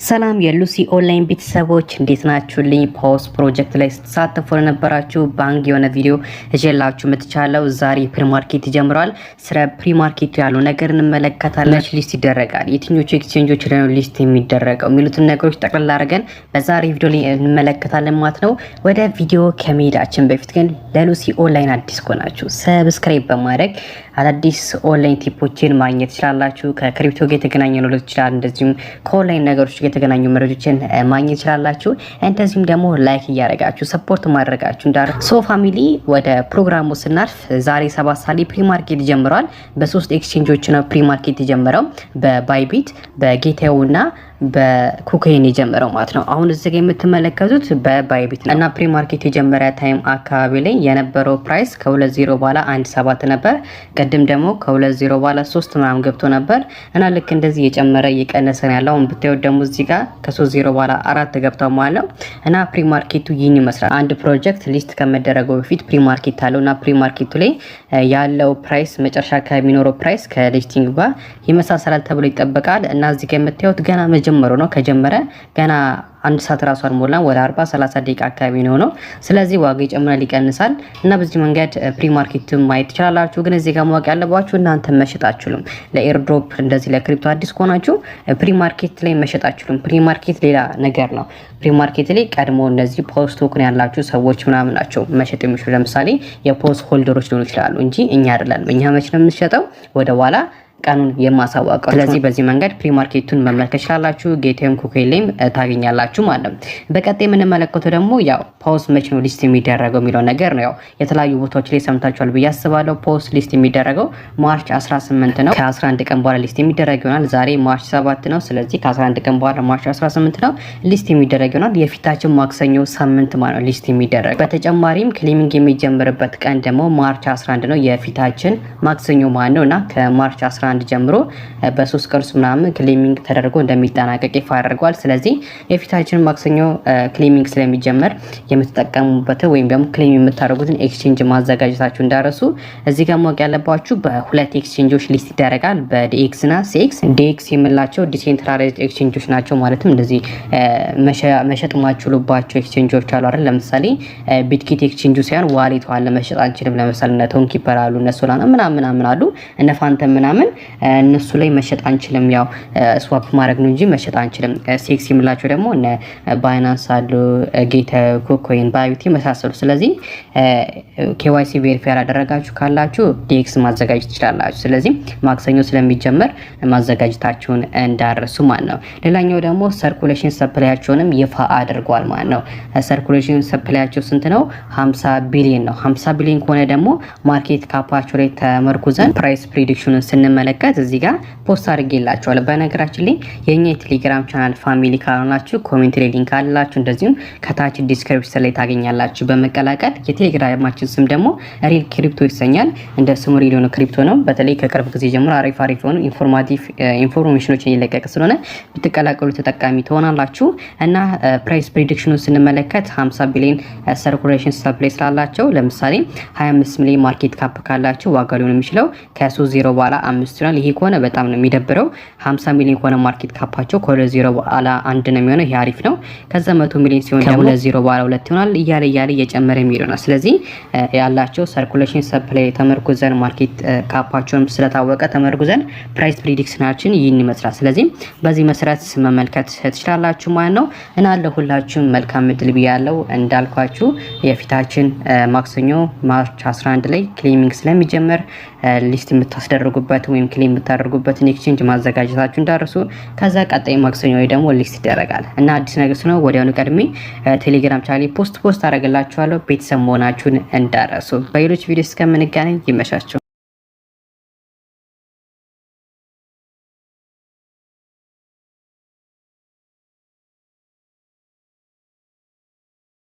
ሰላም የሉሲ ኦንላይን ቤተሰቦች እንዴት ናችሁልኝ? ፖስ ፕሮጀክት ላይ ተሳትፎ ለነበራችሁ ባንክ የሆነ ቪዲዮ እጀላችሁ መጥቻለሁ። ዛሬ ፕሪማርኬት ይጀምራል። ስለ ፕሪማርኬቱ ያለው ነገር እንመለከታለን። ሊስት ይደረጋል፣ የትኞቹ ኤክስቼንጆች ላይ ነው ሊስት የሚደረገው የሚሉትን ነገሮች ጠቅላላ አድርገን በዛሬ ቪዲዮ ላይ እንመለከታለን ማለት ነው። ወደ ቪዲዮ ከመሄዳችን በፊት ግን ለሉሲ ኦንላይን አዲስ ከሆናችሁ ሰብስክራይብ በማድረግ አዳዲስ ኦንላይን ቲፖችን ማግኘት ትችላላችሁ። ከክሪፕቶ ጋር የተገናኘ ነው ይችላል፣ እንደዚሁም ከኦንላይን ነገሮች የተገናኙ መረጃዎችን ማግኘት ይችላላችሁ። እንደዚሁም ደግሞ ላይክ እያደረጋችሁ ሰፖርት ማድረጋችሁ እንዳር ሶ ፋሚሊ ወደ ፕሮግራሙ ስናልፍ ዛሬ 7 ሰዓት ላይ ፕሪማርኬት ጀምሯል። በ3 ኤክስቼንጆች ነው ፕሪማርኬት የጀመረው፣ በባይቢት በጌቴውና በኩኮይን የጀመረው ማለት ነው። አሁን እዚህ ጋር የምትመለከቱት በባይቢት እና ፕሪማርኬት የጀመረ ታይም አካባቢ ላይ የነበረው ፕራይስ ከ20 በኋላ 17 ነበር። ቀደም ደግሞ ከ20 በኋላ 3 ምናምን ገብቶ ነበር እና ልክ እንደዚህ እየጨመረ እየቀነሰ ነው ያለው። አሁን ብታዩት ደግሞ እዚህ ጋር ከ30 በኋላ 4 ገብቷል ማለት ነው። እና ፕሪማርኬቱ ይህን ይመስላል። አንድ ፕሮጀክት ሊስት ከመደረገው በፊት ፕሪማርኬት አለውና ፕሪማርኬቱ ላይ ያለው ፕራይስ መጨረሻ ከሚኖረው ፕራይስ ከሊስቲንግ ጋር ይመሳሰላል ተብሎ ይጠበቃል። እና እዚህ ጋር የምታዩት ገና መጀመሩ ነው። ከጀመረ ገና አንድ ሰዓት ራሱ አልሞላም፣ ወደ 40-30 ደቂቃ አካባቢ ነው። ስለዚህ ዋጋ ይጨምራል ይቀንሳል እና በዚህ መንገድ ፕሪማርኬት ማየት ትችላላችሁ። ግን እዚህ ጋር ማወቅ ያለባችሁ እናንተ መሸጥ አትችሉም። ለኤርድሮፕ እንደዚህ ለክሪፕቶ አዲስ ከሆናችሁ ፕሪማርኬት ላይ መሸጥ አትችሉም። ፕሪማርኬት ሌላ ነገር ነው። ፕሪማርኬት ላይ ቀድሞ እነዚህ ፖስት ቶክን ያላችሁ ሰዎች ምናምን ናቸው መሸጥ የሚችሉ። ለምሳሌ የፖስት ሆልደሮች ሊሆኑ ይችላሉ እንጂ እኛ አይደለም። እኛ መቼ ነው የምንሸጠው? ወደ ኋላ ቀኑን የማሳወቀው። ስለዚህ በዚህ መንገድ ፕሪማርኬቱን መመልከት ይችላላችሁ። ጌቴም ኩኮይሌም ታገኛላችሁ ማለት ነው። በቀጣይ የምንመለከተው ደግሞ ያው ፖስት መቼ ነው ሊስት የሚደረገው የሚለው ነገር ነው። ያው የተለያዩ ቦታዎች ላይ ሰምታችኋል ብዬ አስባለሁ። ፖስት ሊስት የሚደረገው ማርች 18 ነው። ከ11 ቀን በኋላ ሊስት የሚደረግ ይሆናል። ዛሬ ማርች 7 ነው። ስለዚህ ከ11 ቀን በኋላ ማርች 18 ነው ሊስት የሚደረግ ይሆናል። የፊታችን ማክሰኞ ሳምንት ማለት ነው ሊስት የሚደረግ። በተጨማሪም ክሌሚንግ የሚጀምርበት ቀን ደግሞ ማርች 11 ነው፣ የፊታችን ማክሰኞ ማለት ነው። እና ከማርች 11 ጀምሮ በ3 ቀን ምናምን ክሌሚንግ ተደርጎ እንደሚጠናቀቅ ይፋ አድርጓል። ስለዚህ የፊታችን ማክሰኞ ክሌሚንግ ስለሚጀመር የምትጠቀሙበት ወይም ደግሞ ክሌም የምታደርጉትን ኤክስቼንጅ ማዘጋጀታችሁ እንዳረሱ። እዚህ ጋር ማወቅ ያለባችሁ በሁለት ኤክስቼንጆች ሊስት ይደረጋል፣ በዲኤክስ እና ሲኤክስ። ዲኤክስ የምላቸው ዲሴንትራላይዝድ ኤክስቼንጆች ናቸው። ማለትም እንደዚህ መሸጥ ማችሉባቸው ኤክስቼንጆች አሉ አይደል? ለምሳሌ ቢትኪት ኤክስቼንጁ ሳይሆን ዋሌት አለ መሸጥ አንችልም። ለምሳሌ እነ ቶንኪፐር አሉ፣ እነ ሶላና ምናምን አሉ፣ እነ ፋንተም ምናምን እነሱ ላይ መሸጥ አንችልም። ያው ስዋፕ ማድረግ ነው እንጂ መሸጥ አንችልም። ሴክስ የምላቸው ደግሞ እነ ባይናንስ አሉ፣ ጌታ ኩኮይን፣ ባይቢት መሳሰሉ። ስለዚህ ኬዋይሲ ቬሪፋይ ያላደረጋችሁ ካላችሁ ዲኤክስ ማዘጋጀት ትችላላችሁ። ስለዚህ ማክሰኞ ስለሚጀመር ማዘጋጀታችሁን እንዳረሱ ማለት ነው። ሌላኛው ደግሞ ሰርኩሌሽን ሰፕላያቸውንም ይፋ አድርጓል ማለት ነው። ሰርኩሌሽን ሰፕላያቸው ስንት ነው? 50 ቢሊዮን ነው። 50 ቢሊዮን ከሆነ ደግሞ ማርኬት ካፓቸው ላይ ተመርኩዘን ፕራይስ ፕሪዲክሽኑን ስንመለከት እዚህ ጋር ፖስት አድርጌላችኋለሁ። በነገራችን ላይ የኛ የቴሌግራም ቻናል ፋሚሊ ካልሆናችሁ ኮሜንት ላይ ሊንክ አላችሁ፣ እንደዚሁም ከታች ዲስክሪፕሽን ላይ ታገኛላችሁ። በመቀላቀል የቴሌግራማችን ስም ደግሞ ሪል ክሪፕቶ ይሰኛል። እንደ ስሙ ሪል ሆኖ ክሪፕቶ ነው። በተለይ ከቅርብ ጊዜ ጀምሮ አሪፍ ሆኑ ኢንፎርማቲቭ ኢንፎርሜሽኖችን እየለቀቀ ስለሆነ ብትቀላቀሉ ተጠቃሚ ትሆናላችሁ። እና ፕራይስ ፕሪዲክሽኑን ስንመለከት 50 ቢሊዮን ሰርኩሌሽን ሰፕላይ ስላላቸው ለምሳሌ 25 ሚሊዮን ማርኬት ካፕ ካላችሁ ዋጋ ሊሆን የሚችለው ከ30 በኋላ 5 ይሆናል። ይሄ ከሆነ በጣም ነው የሚደብረው። 50 ሚሊዮን ከሆነ ማርኬት ካፓቸው ከ20 በኋላ 1 ነው የሚሆነው። ይሄ አሪፍ ነው። ከዛ 100 ሚሊዮን ሲሆን ደግሞ ከ20 በኋላ 2 ይሆናል። እያለ እየጨመረ የሚሄደው ነው። ስለዚህ ያላቸው ሰርኩሌሽን ሰፕላይ ተመርኩዘን ማርኬት ካፓቸውን ስለታወቀ ተመርኩዘን ፕራይስ ፕሪዲክሽናችን ይህን ይመስላል። ስለዚህ በዚህ መሰረት መመልከት ትችላላችሁ ማለት ነው። እና ለሁላችሁም መልካም እድል ብያለሁ። እንዳልኳችሁ የፊታችን ማክሰኞ ማርች 11 ላይ ክሌሚንግ ስለሚጀመር ሊስት የምታስደርጉበት ወይም ክሌም የምታደርጉበትን ኤክስቼንጅ ማዘጋጀታችሁ እንዳረሱ። ከዛ ቀጣይ ማክሰኞ ላይ ደግሞ ሊስት ይደረጋል። እና አዲስ ነገር ነው ወዲያውኑ ቀድሜ ቴሌግራም ቻናሌ ፖስት አደርግላችኋለሁ። ቤተሰብ መሆናችሁን እንዳረሱ። በሌሎች ቪዲዮ እስከምንገናኝ ይመሻችሁ።